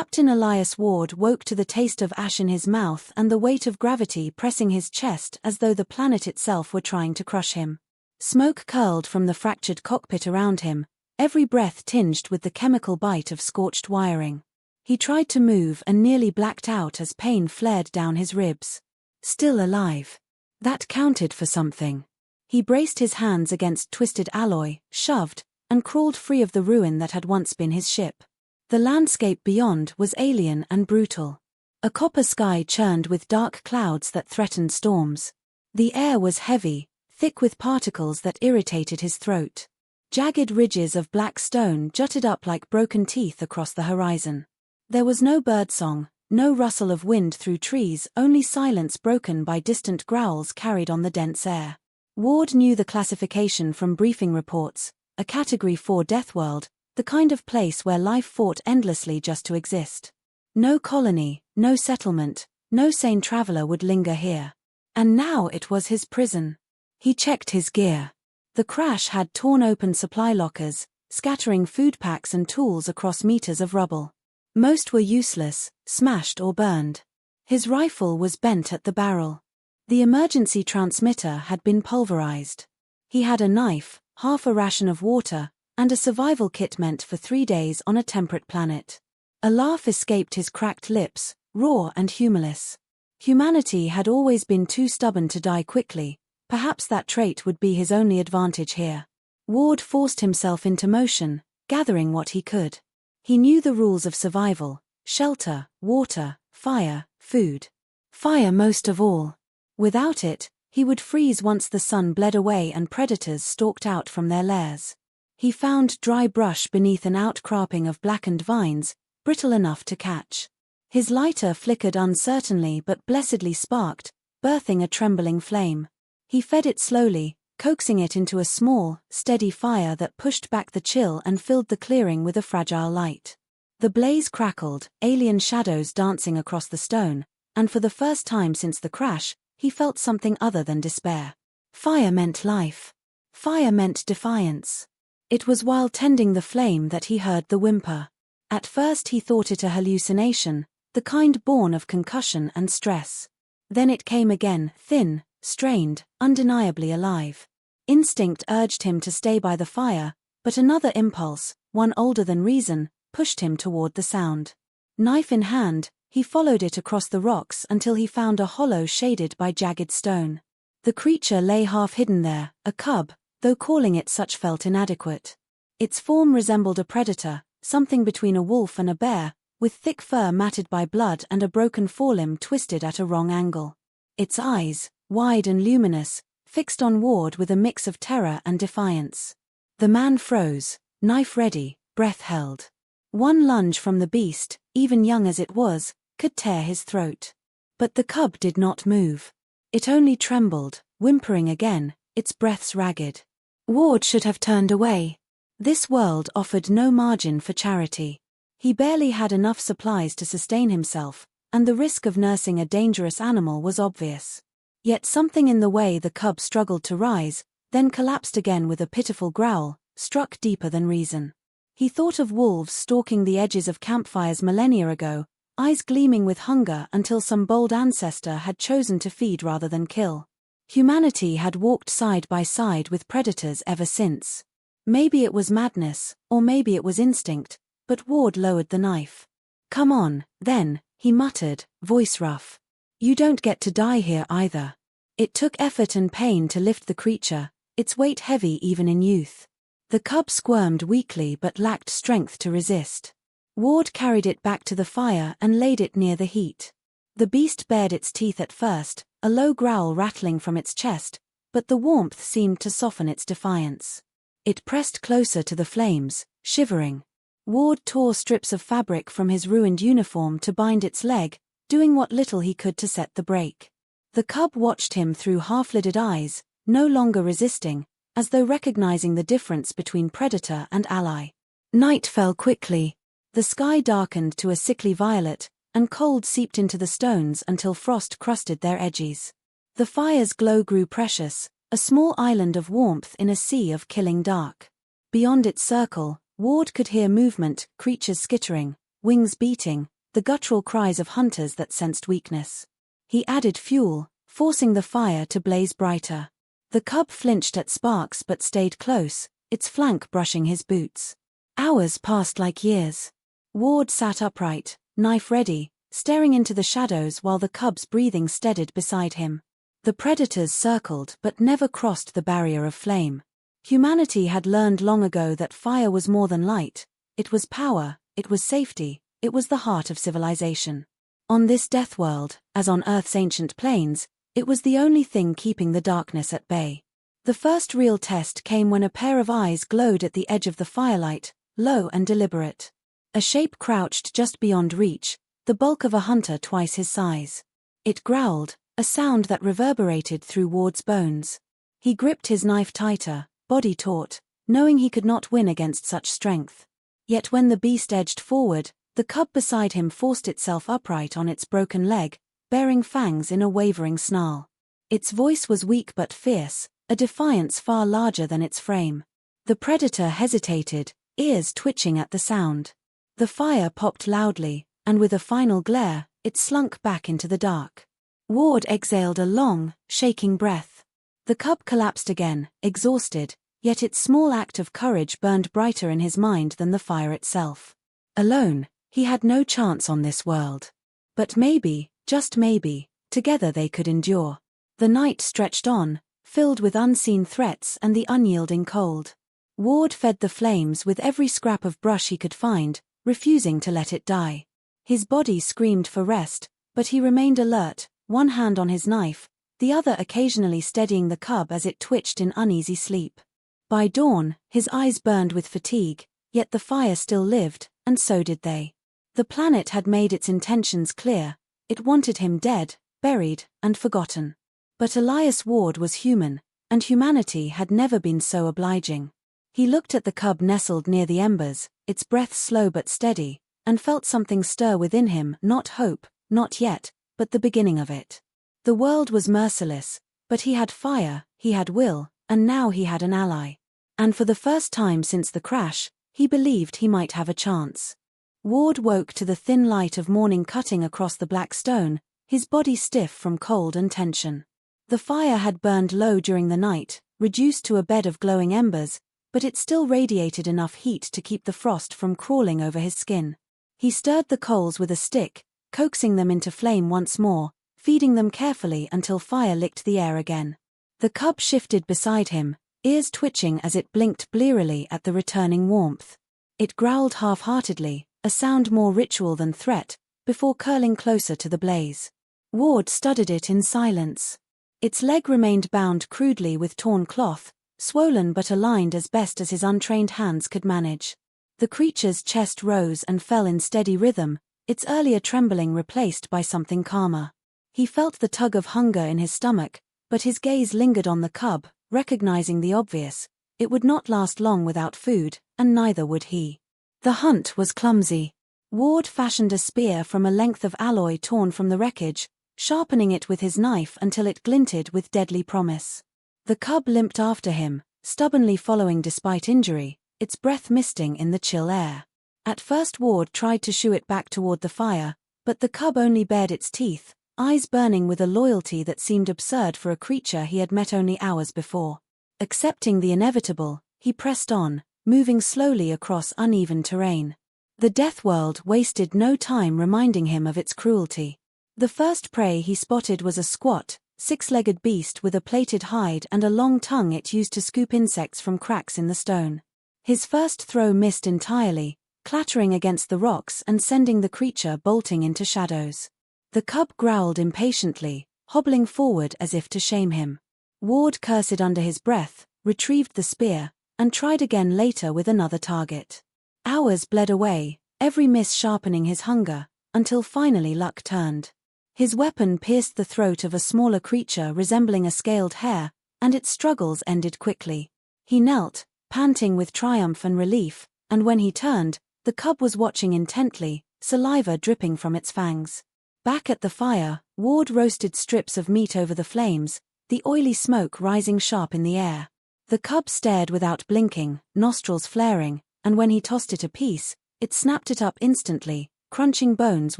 Captain Elias Ward woke to the taste of ash in his mouth and the weight of gravity pressing his chest as though the planet itself were trying to crush him. Smoke curled from the fractured cockpit around him, every breath tinged with the chemical bite of scorched wiring. He tried to move and nearly blacked out as pain flared down his ribs. Still alive. That counted for something. He braced his hands against twisted alloy, shoved, and crawled free of the ruin that had once been his ship. The landscape beyond was alien and brutal. A copper sky churned with dark clouds that threatened storms. The air was heavy, thick with particles that irritated his throat. Jagged ridges of black stone jutted up like broken teeth across the horizon. There was no birdsong, no rustle of wind through trees, only silence broken by distant growls carried on the dense air. Ward knew the classification from briefing reports, a Category 4 Deathworld, the kind of place where life fought endlessly just to exist. No colony, no settlement, no sane traveler would linger here. And now it was his prison. He checked his gear. The crash had torn open supply lockers, scattering food packs and tools across meters of rubble. Most were useless, smashed or burned. His rifle was bent at the barrel. The emergency transmitter had been pulverized. He had a knife, half a ration of water, and a survival kit meant for 3 days on a temperate planet. A laugh escaped his cracked lips, raw and humorless. Humanity had always been too stubborn to die quickly. Perhaps that trait would be his only advantage here. Ward forced himself into motion, gathering what he could. He knew the rules of survival: shelter, water, fire, food. Fire most of all. Without it, he would freeze once the sun bled away and predators stalked out from their lairs. He found dry brush beneath an outcropping of blackened vines, brittle enough to catch. His lighter flickered uncertainly but blessedly sparked, birthing a trembling flame. He fed it slowly, coaxing it into a small, steady fire that pushed back the chill and filled the clearing with a fragile light. The blaze crackled, alien shadows dancing across the stone, and for the first time since the crash, he felt something other than despair. Fire meant life. Fire meant defiance. It was while tending the flame that he heard the whimper. At first he thought it a hallucination, the kind born of concussion and stress. Then it came again, thin, strained, undeniably alive. Instinct urged him to stay by the fire, but another impulse, one older than reason, pushed him toward the sound. Knife in hand, he followed it across the rocks until he found a hollow shaded by jagged stone. The creature lay half hidden there, a cub, though calling it such felt inadequate. Its form resembled a predator, something between a wolf and a bear, with thick fur matted by blood and a broken forelimb twisted at a wrong angle. Its eyes, wide and luminous, fixed on Ward with a mix of terror and defiance. The man froze, knife ready, breath held. One lunge from the beast, even young as it was, could tear his throat. But the cub did not move. It only trembled, whimpering again, its breaths ragged. Ward should have turned away. This world offered no margin for charity. He barely had enough supplies to sustain himself, and the risk of nursing a dangerous animal was obvious. Yet something in the way the cub struggled to rise, then collapsed again with a pitiful growl, struck deeper than reason. He thought of wolves stalking the edges of campfires millennia ago, eyes gleaming with hunger until some bold ancestor had chosen to feed rather than kill. Humanity had walked side by side with predators ever since. Maybe it was madness, or maybe it was instinct, but Ward lowered the knife. "Come on, then," he muttered, voice rough. "You don't get to die here either." It took effort and pain to lift the creature, its weight heavy even in youth. The cub squirmed weakly but lacked strength to resist. Ward carried it back to the fire and laid it near the heat. The beast bared its teeth at first, a low growl rattling from its chest, but the warmth seemed to soften its defiance. It pressed closer to the flames, shivering. Ward tore strips of fabric from his ruined uniform to bind its leg, doing what little he could to set the brake. The cub watched him through half-lidded eyes, no longer resisting, as though recognizing the difference between predator and ally. Night fell quickly. The sky darkened to a sickly violet, and cold seeped into the stones until frost crusted their edges. The fire's glow grew precious, a small island of warmth in a sea of killing dark. Beyond its circle, Ward could hear movement, creatures skittering, wings beating, the guttural cries of hunters that sensed weakness. He added fuel, forcing the fire to blaze brighter. The cub flinched at sparks but stayed close, its flank brushing his boots. Hours passed like years. Ward sat upright, knife ready, staring into the shadows while the cub's breathing steadied beside him. The predators circled but never crossed the barrier of flame. Humanity had learned long ago that fire was more than light. It was power, it was safety, it was the heart of civilization. On this Deathworld, as on Earth's ancient plains, it was the only thing keeping the darkness at bay. The first real test came when a pair of eyes glowed at the edge of the firelight, low and deliberate. A shape crouched just beyond reach, the bulk of a hunter twice his size. It growled, a sound that reverberated through Ward's bones. He gripped his knife tighter, body taut, knowing he could not win against such strength. Yet when the beast edged forward, the cub beside him forced itself upright on its broken leg, baring fangs in a wavering snarl. Its voice was weak but fierce, a defiance far larger than its frame. The predator hesitated, ears twitching at the sound. The fire popped loudly, and with a final glare, it slunk back into the dark. Ward exhaled a long, shaking breath. The cub collapsed again, exhausted, yet its small act of courage burned brighter in his mind than the fire itself. Alone, he had no chance on this world. But maybe, just maybe, together they could endure. The night stretched on, filled with unseen threats and the unyielding cold. Ward fed the flames with every scrap of brush he could find, refusing to let it die. His body screamed for rest, but he remained alert, one hand on his knife, the other occasionally steadying the cub as it twitched in uneasy sleep. By dawn, his eyes burned with fatigue, yet the fire still lived, and so did they. The planet had made its intentions clear. It wanted him dead, buried, and forgotten. But Elias Ward was human, and humanity had never been so obliging. He looked at the cub nestled near the embers, its breath slow but steady, and felt something stir within him, not hope, not yet, but the beginning of it. The world was merciless, but he had fire, he had will, and now he had an ally. And for the first time since the crash, he believed he might have a chance. Ward woke to the thin light of morning cutting across the black stone, his body stiff from cold and tension. The fire had burned low during the night, reduced to a bed of glowing embers, but it still radiated enough heat to keep the frost from crawling over his skin. He stirred the coals with a stick, coaxing them into flame once more, feeding them carefully until fire licked the air again. The cub shifted beside him, ears twitching as it blinked blearily at the returning warmth. It growled half-heartedly, a sound more ritual than threat, before curling closer to the blaze. Ward studied it in silence. Its leg remained bound crudely with torn cloth, swollen but aligned as best as his untrained hands could manage. The creature's chest rose and fell in steady rhythm, its earlier trembling replaced by something calmer. He felt the tug of hunger in his stomach, but his gaze lingered on the cub, recognizing the obvious. It would not last long without food, and neither would he. The hunt was clumsy. Ward fashioned a spear from a length of alloy torn from the wreckage, sharpening it with his knife until it glinted with deadly promise. The cub limped after him, stubbornly following despite injury, its breath misting in the chill air. At first Ward tried to shoo it back toward the fire, but the cub only bared its teeth, eyes burning with a loyalty that seemed absurd for a creature he had met only hours before. Accepting the inevitable, he pressed on, moving slowly across uneven terrain. The Deathworld wasted no time reminding him of its cruelty. The first prey he spotted was a squat, six-legged beast with a plated hide and a long tongue it used to scoop insects from cracks in the stone. His first throw missed entirely, clattering against the rocks and sending the creature bolting into shadows. The cub growled impatiently, hobbling forward as if to shame him. Ward cursed under his breath, retrieved the spear, and tried again later with another target. Hours bled away, every miss sharpening his hunger, until finally luck turned. His weapon pierced the throat of a smaller creature resembling a scaled hare, and its struggles ended quickly. He knelt, panting with triumph and relief, and when he turned, the cub was watching intently, saliva dripping from its fangs. Back at the fire, Ward roasted strips of meat over the flames, the oily smoke rising sharp in the air. The cub stared without blinking, nostrils flaring, and when he tossed it a piece, it snapped it up instantly, crunching bones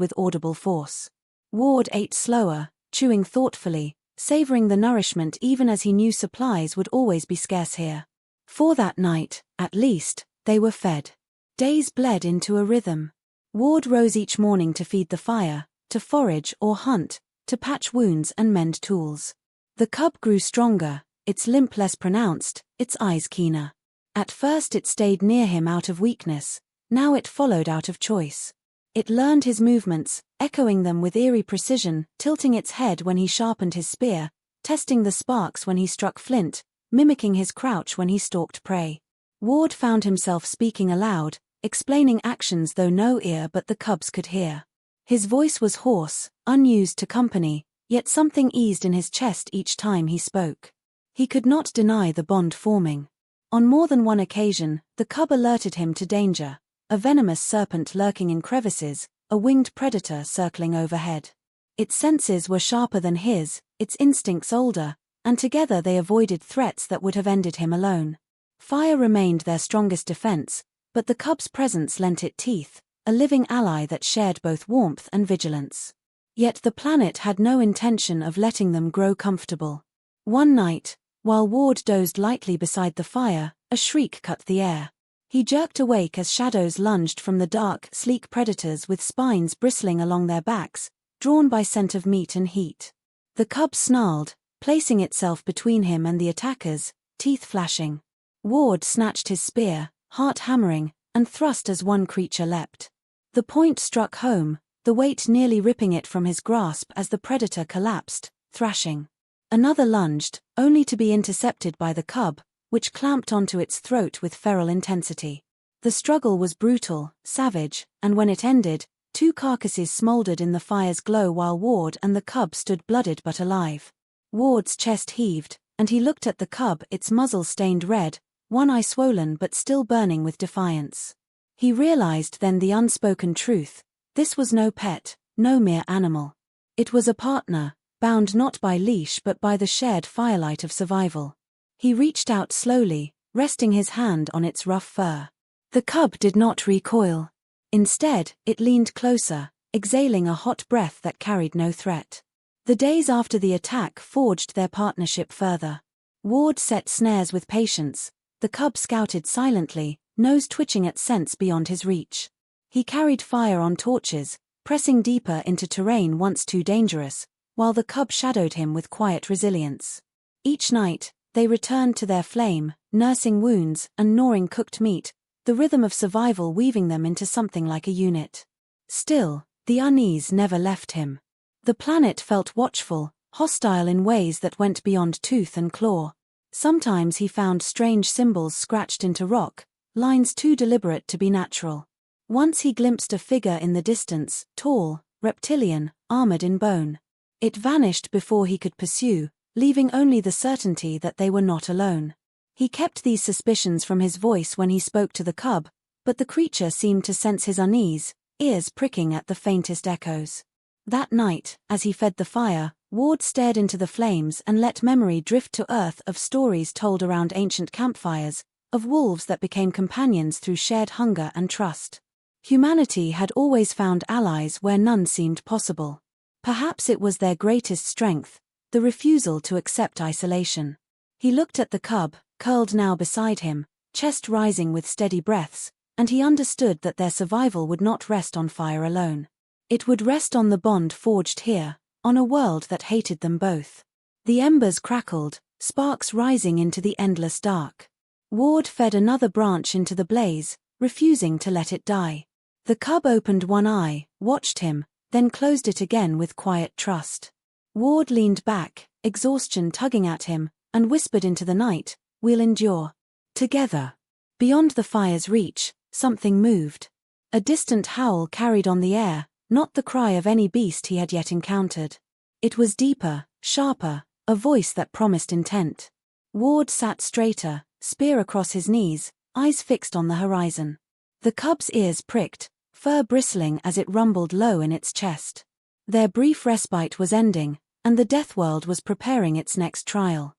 with audible force. Ward ate slower, chewing thoughtfully, savoring the nourishment even as he knew supplies would always be scarce here. For that night, at least, they were fed. Days bled into a rhythm. Ward rose each morning to feed the fire, to forage or hunt, to patch wounds and mend tools. The cub grew stronger, its limp less pronounced, its eyes keener. At first it stayed near him out of weakness, now it followed out of choice. It learned his movements, echoing them with eerie precision, tilting its head when he sharpened his spear, testing the sparks when he struck flint, mimicking his crouch when he stalked prey. Ward found himself speaking aloud, explaining actions though no ear but the cubs could hear. His voice was hoarse, unused to company, yet something eased in his chest each time he spoke. He could not deny the bond forming. On more than one occasion, the cub alerted him to danger, a venomous serpent lurking in crevices, a winged predator circling overhead. Its senses were sharper than his, its instincts older, and together they avoided threats that would have ended him alone. Fire remained their strongest defense, but the cub's presence lent it teeth, a living ally that shared both warmth and vigilance. Yet the planet had no intention of letting them grow comfortable. One night, while Ward dozed lightly beside the fire, a shriek cut the air. He jerked awake as shadows lunged from the dark, sleek predators with spines bristling along their backs, drawn by scent of meat and heat. The cub snarled, placing itself between him and the attackers, teeth flashing. Ward snatched his spear, heart hammering, and thrust as one creature leapt. The point struck home, the weight nearly ripping it from his grasp as the predator collapsed, thrashing. Another lunged, only to be intercepted by the cub, which clamped onto its throat with feral intensity. The struggle was brutal, savage, and when it ended, two carcasses smoldered in the fire's glow while Ward and the cub stood blooded but alive. Ward's chest heaved, and he looked at the cub, its muzzle stained red, one eye swollen but still burning with defiance. He realized then the unspoken truth: this was no pet, no mere animal. It was a partner, bound not by leash but by the shared firelight of survival. He reached out slowly, resting his hand on its rough fur. The cub did not recoil. Instead, it leaned closer, exhaling a hot breath that carried no threat. The days after the attack forged their partnership further. Ward set snares with patience. The cub scouted silently, nose twitching at scents beyond his reach. He carried fire on torches, pressing deeper into terrain once too dangerous, while the cub shadowed him with quiet resilience. Each night, they returned to their flame, nursing wounds and gnawing cooked meat, the rhythm of survival weaving them into something like a unit. Still, the unease never left him. The planet felt watchful, hostile in ways that went beyond tooth and claw. Sometimes he found strange symbols scratched into rock, lines too deliberate to be natural. Once he glimpsed a figure in the distance, tall, reptilian, armored in bone. It vanished before he could pursue, leaving only the certainty that they were not alone. He kept these suspicions from his voice when he spoke to the cub, but the creature seemed to sense his unease, ears pricking at the faintest echoes. That night, as he fed the fire, Ward stared into the flames and let memory drift to earth of stories told around ancient campfires, of wolves that became companions through shared hunger and trust. Humanity had always found allies where none seemed possible. Perhaps it was their greatest strength, the refusal to accept isolation. He looked at the cub, curled now beside him, chest rising with steady breaths, and he understood that their survival would not rest on fire alone. It would rest on the bond forged here, on a world that hated them both. The embers crackled, sparks rising into the endless dark. Ward fed another branch into the blaze, refusing to let it die. The cub opened one eye, watched him, then closed it again with quiet trust. Ward leaned back, exhaustion tugging at him, and whispered into the night, "We'll endure. Together." Beyond the fire's reach, something moved. A distant howl carried on the air, not the cry of any beast he had yet encountered. It was deeper, sharper, a voice that promised intent. Ward sat straighter, spear across his knees, eyes fixed on the horizon. The cub's ears pricked, fur bristling as it rumbled low in its chest. Their brief respite was ending, and the Deathworld was preparing its next trial.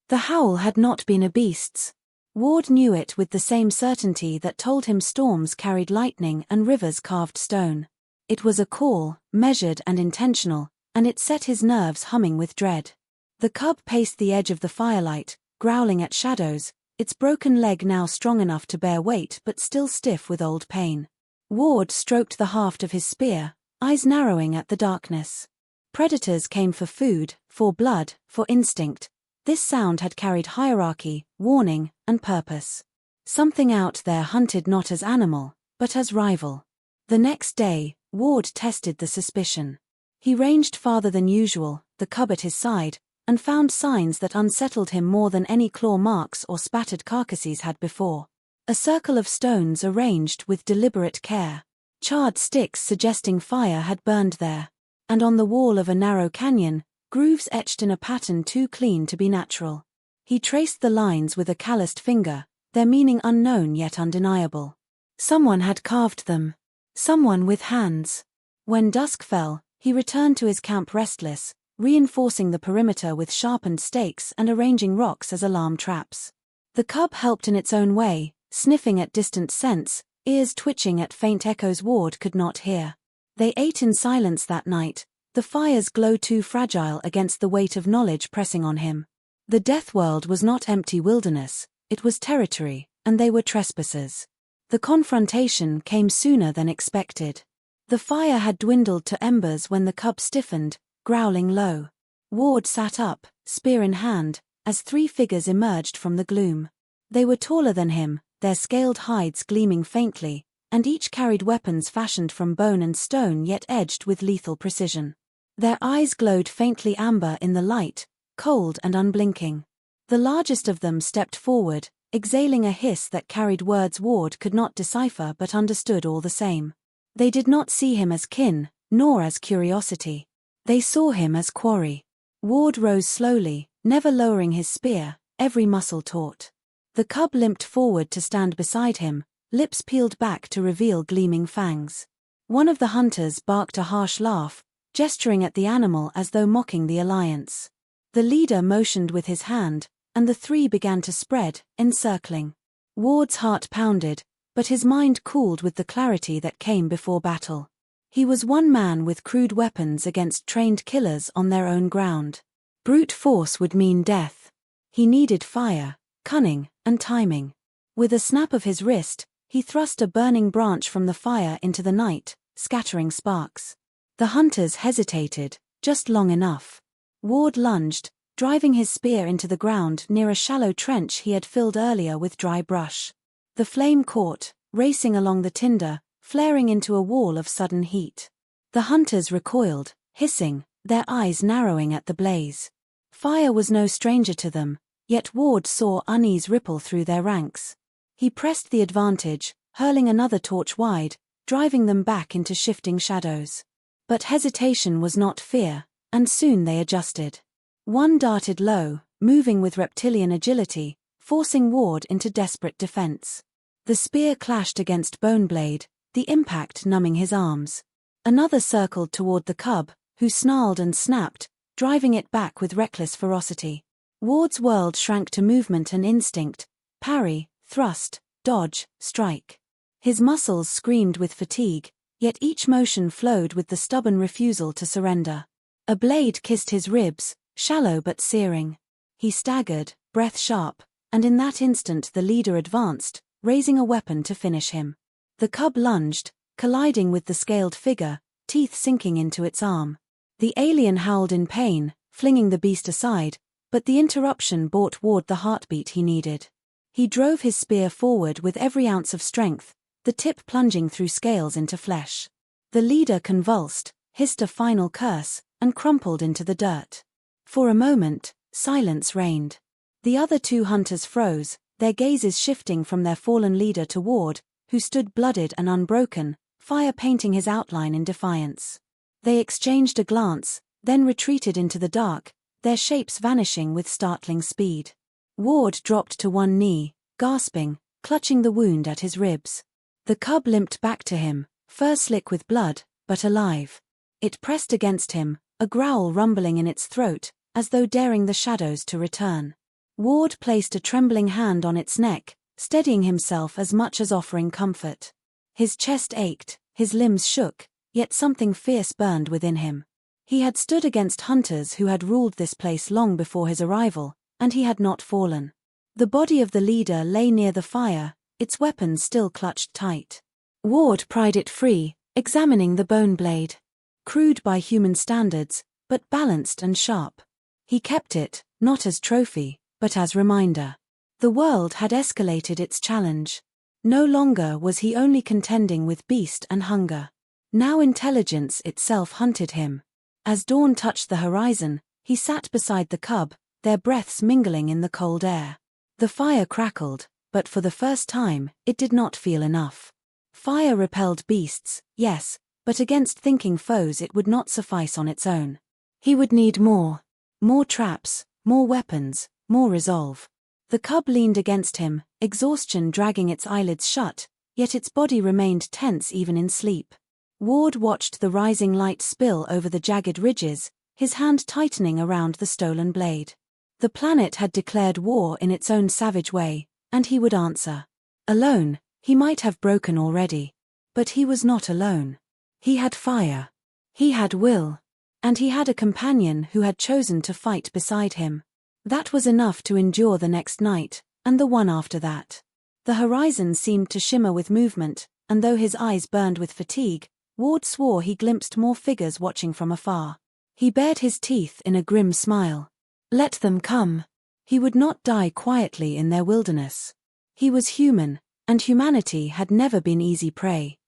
The howl had not been a beast's. Ward knew it with the same certainty that told him storms carried lightning and rivers carved stone. It was a call, measured and intentional, and it set his nerves humming with dread. The cub paced the edge of the firelight, growling at shadows, its broken leg now strong enough to bear weight but still stiff with old pain. Ward stroked the haft of his spear, eyes narrowing at the darkness. Predators came for food, for blood, for instinct. This sound had carried hierarchy, warning, and purpose. Something out there hunted not as animal, but as rival. The next day, Ward tested the suspicion. He ranged farther than usual, the cub at his side, and found signs that unsettled him more than any claw marks or spattered carcasses had before. A circle of stones arranged with deliberate care. Charred sticks suggesting fire had burned there. And on the wall of a narrow canyon, grooves etched in a pattern too clean to be natural. He traced the lines with a calloused finger, their meaning unknown yet undeniable. Someone had carved them. Someone with hands. When dusk fell, he returned to his camp restless, reinforcing the perimeter with sharpened stakes and arranging rocks as alarm traps. The cub helped in its own way, sniffing at distant scents, ears twitching at faint echoes Ward could not hear. They ate in silence that night, the fire's glow too fragile against the weight of knowledge pressing on him. The Deathworld was not empty wilderness, it was territory, and they were trespassers. The confrontation came sooner than expected. The fire had dwindled to embers when the cub stiffened, growling low. Ward sat up, spear in hand, as three figures emerged from the gloom. They were taller than him, their scaled hides gleaming faintly, and each carried weapons fashioned from bone and stone yet edged with lethal precision. Their eyes glowed faintly amber in the light, cold and unblinking. The largest of them stepped forward, exhaling a hiss that carried words Ward could not decipher but understood all the same. They did not see him as kin, nor as curiosity. They saw him as quarry. Ward rose slowly, never lowering his spear, every muscle taut. The cub limped forward to stand beside him, lips peeled back to reveal gleaming fangs. One of the hunters barked a harsh laugh, gesturing at the animal as though mocking the alliance. The leader motioned with his hand, and the three began to spread, encircling. Ward's heart pounded, but his mind cooled with the clarity that came before battle. He was one man with crude weapons against trained killers on their own ground. Brute force would mean death. He needed fire, cunning, and timing. With a snap of his wrist, he thrust a burning branch from the fire into the night, scattering sparks. The hunters hesitated, just long enough. Ward lunged, driving his spear into the ground near a shallow trench he had filled earlier with dry brush. The flame caught, racing along the tinder, flaring into a wall of sudden heat. The hunters recoiled, hissing, their eyes narrowing at the blaze. Fire was no stranger to them, yet Ward saw unease ripple through their ranks. He pressed the advantage, hurling another torch wide, driving them back into shifting shadows. But hesitation was not fear, and soon they adjusted. One darted low, moving with reptilian agility, forcing Ward into desperate defense. The spear clashed against bone blade, the impact numbing his arms. Another circled toward the cub, who snarled and snapped, driving it back with reckless ferocity. Ward's world shrank to movement and instinct, parry, thrust, dodge, strike. His muscles screamed with fatigue, yet each motion flowed with the stubborn refusal to surrender. A blade kissed his ribs, shallow but searing. He staggered, breath sharp, and in that instant the leader advanced, raising a weapon to finish him. The cub lunged, colliding with the scaled figure, teeth sinking into its arm. The alien howled in pain, flinging the beast aside, but the interruption brought Ward the heartbeat he needed. He drove his spear forward with every ounce of strength, the tip plunging through scales into flesh. The leader convulsed, hissed a final curse, and crumpled into the dirt. For a moment, silence reigned. The other two hunters froze, their gazes shifting from their fallen leader to Ward, who stood blooded and unbroken, fire painting his outline in defiance. They exchanged a glance, then retreated into the dark, their shapes vanishing with startling speed. Ward dropped to one knee, gasping, clutching the wound at his ribs. The cub limped back to him, fur slick with blood, but alive. It pressed against him, a growl rumbling in its throat, as though daring the shadows to return. Ward placed a trembling hand on its neck, steadying himself as much as offering comfort. His chest ached, his limbs shook, yet something fierce burned within him. He had stood against hunters who had ruled this place long before his arrival, and he had not fallen. The body of the leader lay near the fire, its weapons still clutched tight. Ward pried it free, examining the bone blade. Crude by human standards, but balanced and sharp. He kept it, not as trophy, but as reminder. The world had escalated its challenge. No longer was he only contending with beast and hunger. Now intelligence itself hunted him. As dawn touched the horizon, he sat beside the cub, their breaths mingling in the cold air. The fire crackled, but for the first time, it did not feel enough. Fire repelled beasts, yes, but against thinking foes it would not suffice on its own. He would need more. More traps, more weapons, more resolve. The cub leaned against him, exhaustion dragging its eyelids shut, yet its body remained tense even in sleep. Ward watched the rising light spill over the jagged ridges, his hand tightening around the stolen blade. The planet had declared war in its own savage way, and he would answer. Alone, he might have broken already. But he was not alone. He had fire. He had will. And he had a companion who had chosen to fight beside him. That was enough to endure the next night, and the one after that. The horizon seemed to shimmer with movement, and though his eyes burned with fatigue, Ward swore he glimpsed more figures watching from afar. He bared his teeth in a grim smile. Let them come. He would not die quietly in their wilderness. He was human, and humanity had never been easy prey.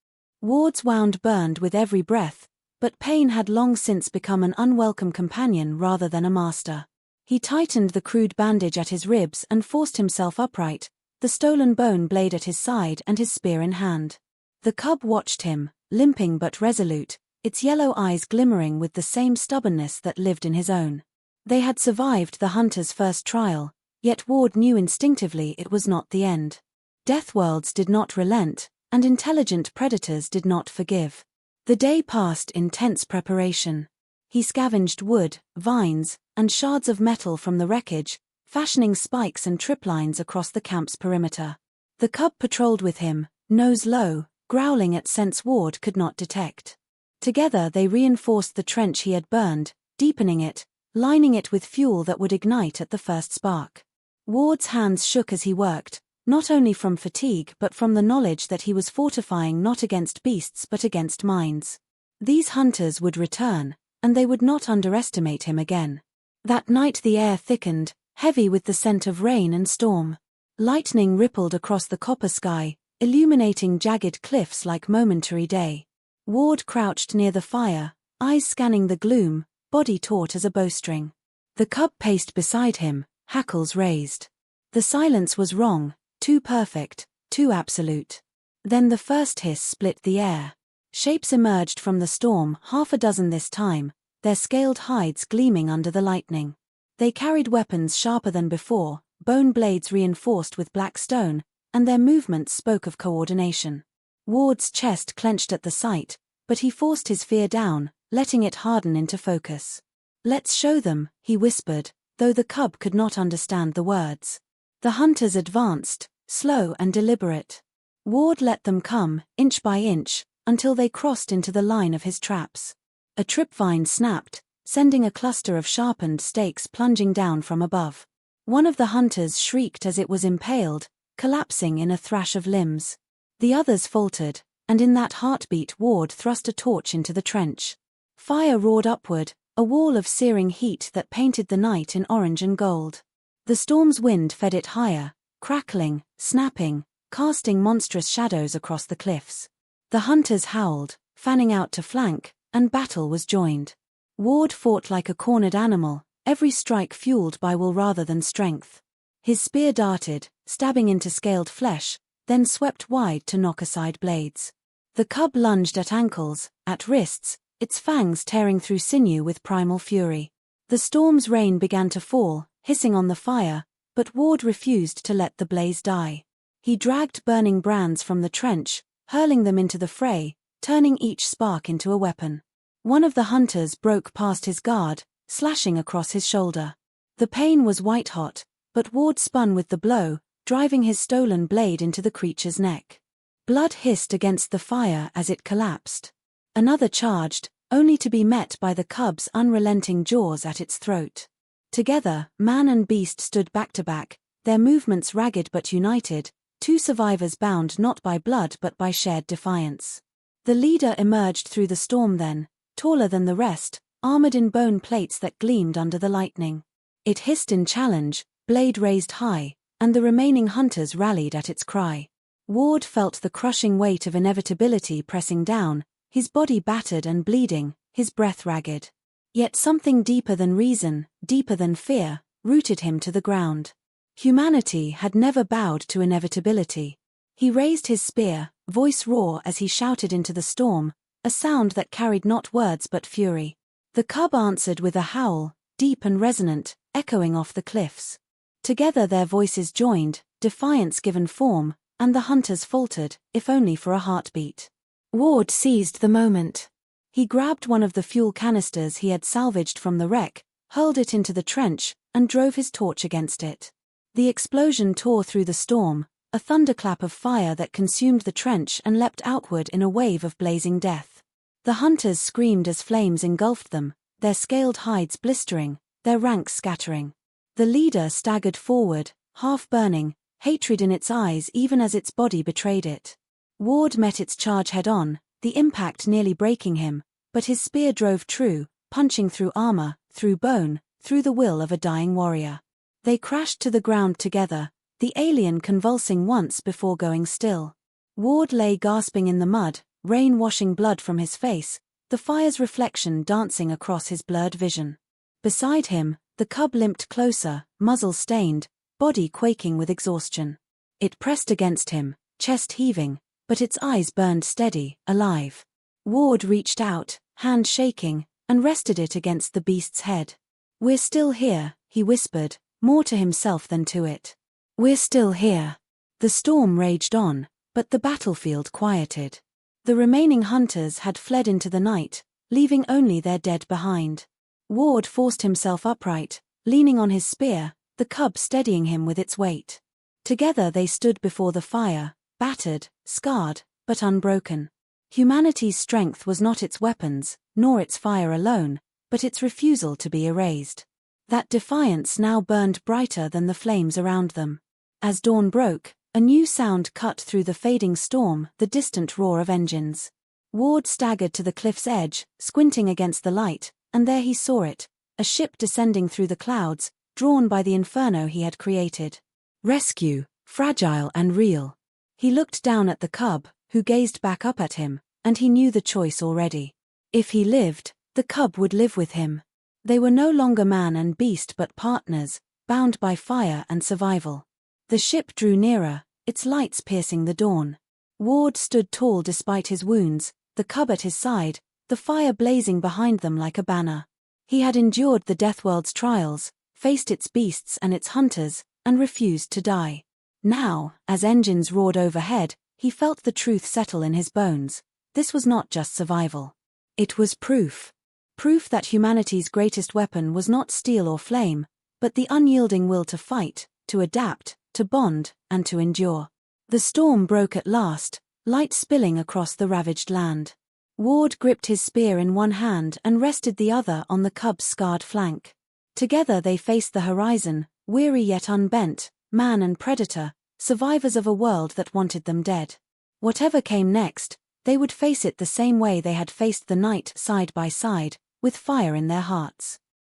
Ward's wound burned with every breath, but pain had long since become an unwelcome companion rather than a master. He tightened the crude bandage at his ribs and forced himself upright, the stolen bone blade at his side and his spear in hand. The cub watched him, limping but resolute, its yellow eyes glimmering with the same stubbornness that lived in his own. They had survived the hunter's first trial, yet Ward knew instinctively it was not the end. Deathworlds did not relent, and intelligent predators did not forgive. The day passed in tense preparation. He scavenged wood, vines, and shards of metal from the wreckage, fashioning spikes and triplines across the camp's perimeter. The cub patrolled with him, nose low, growling at scents Ward could not detect. Together they reinforced the trench he had burned, deepening it, lining it with fuel that would ignite at the first spark. Ward's hands shook as he worked, not only from fatigue but from the knowledge that he was fortifying not against beasts but against minds. These hunters would return, and they would not underestimate him again. That night the air thickened, heavy with the scent of rain and storm. Lightning rippled across the copper sky, illuminating jagged cliffs like momentary day. Ward crouched near the fire, eyes scanning the gloom, body taut as a bowstring. The cub paced beside him, hackles raised. The silence was wrong, too perfect, too absolute. Then the first hiss split the air. Shapes emerged from the storm, half a dozen this time, their scaled hides gleaming under the lightning. They carried weapons sharper than before, bone blades reinforced with black stone, and their movements spoke of coordination. Ward's chest clenched at the sight, but he forced his fear down, letting it harden into focus. Let's show them, he whispered, though the cub could not understand the words. The hunters advanced, slow and deliberate. Ward let them come, inch by inch, until they crossed into the line of his traps. A tripvine snapped, sending a cluster of sharpened stakes plunging down from above. One of the hunters shrieked as it was impaled, collapsing in a thrash of limbs. The others faltered, and in that heartbeat Ward thrust a torch into the trench. Fire roared upward, a wall of searing heat that painted the night in orange and gold. The storm's wind fed it higher, crackling, snapping, casting monstrous shadows across the cliffs. The hunters howled, fanning out to flank, and battle was joined. Ward fought like a cornered animal, every strike fueled by will rather than strength. His spear darted, stabbing into scaled flesh, then swept wide to knock aside blades. The cub lunged at ankles, at wrists, its fangs tearing through sinew with primal fury. The storm's rain began to fall, hissing on the fire, but Ward refused to let the blaze die. He dragged burning brands from the trench, hurling them into the fray, turning each spark into a weapon. One of the hunters broke past his guard, slashing across his shoulder. The pain was white-hot, but Ward spun with the blow, driving his stolen blade into the creature's neck. Blood hissed against the fire as it collapsed. Another charged, only to be met by the cub's unrelenting jaws at its throat. Together, man and beast stood back to back, their movements ragged but united, two survivors bound not by blood but by shared defiance. The leader emerged through the storm then, taller than the rest, armored in bone plates that gleamed under the lightning. It hissed in challenge, blade raised high, and the remaining hunters rallied at its cry. Ward felt the crushing weight of inevitability pressing down, his body battered and bleeding, his breath ragged. Yet something deeper than reason, deeper than fear, rooted him to the ground. Humanity had never bowed to inevitability. He raised his spear, voice raw as he shouted into the storm, a sound that carried not words but fury. The cub answered with a howl, deep and resonant, echoing off the cliffs. Together their voices joined, defiance given form, and the hunters faltered, if only for a heartbeat. Ward seized the moment. He grabbed one of the fuel canisters he had salvaged from the wreck, hurled it into the trench, and drove his torch against it. The explosion tore through the storm, a thunderclap of fire that consumed the trench and leapt outward in a wave of blazing death. The hunters screamed as flames engulfed them, their scaled hides blistering, their ranks scattering. The leader staggered forward, half burning, hatred in its eyes even as its body betrayed it. Ward met its charge head-on, the impact nearly breaking him, but his spear drove true, punching through armor, through bone, through the will of a dying warrior. They crashed to the ground together, the alien convulsing once before going still. Ward lay gasping in the mud, rain washing blood from his face, the fire's reflection dancing across his blurred vision. Beside him, the cub limped closer, muzzle stained, body quaking with exhaustion. It pressed against him, chest heaving, but its eyes burned steady, alive. Ward reached out, hand shaking, and rested it against the beast's head. "We're still here," he whispered, more to himself than to it. "We're still here." The storm raged on, but the battlefield quieted. The remaining hunters had fled into the night, leaving only their dead behind. Ward forced himself upright, leaning on his spear, the cub steadying him with its weight. Together they stood before the fire, battered, scarred, but unbroken. Humanity's strength was not its weapons, nor its fire alone, but its refusal to be erased. That defiance now burned brighter than the flames around them. As dawn broke, a new sound cut through the fading storm, the distant roar of engines. Ward staggered to the cliff's edge, squinting against the light, and there he saw it, a ship descending through the clouds, drawn by the inferno he had created. Rescue, fragile and real. He looked down at the cub, who gazed back up at him, and he knew the choice already. If he lived, the cub would live with him. They were no longer man and beast but partners, bound by fire and survival. The ship drew nearer, its lights piercing the dawn. Ward stood tall despite his wounds, the cub at his side, the fire blazing behind them like a banner. He had endured the Deathworld's trials, faced its beasts and its hunters, and refused to die. Now, as engines roared overhead, he felt the truth settle in his bones. This was not just survival. It was proof. Proof that humanity's greatest weapon was not steel or flame, but the unyielding will to fight, to adapt, to bond, and to endure. The storm broke at last, light spilling across the ravaged land. Ward gripped his spear in one hand and rested the other on the cub's scarred flank. Together they faced the horizon, weary yet unbent, man and predator, survivors of a world that wanted them dead. Whatever came next, they would face it the same way they had faced the night, side by side, with fire in their hearts.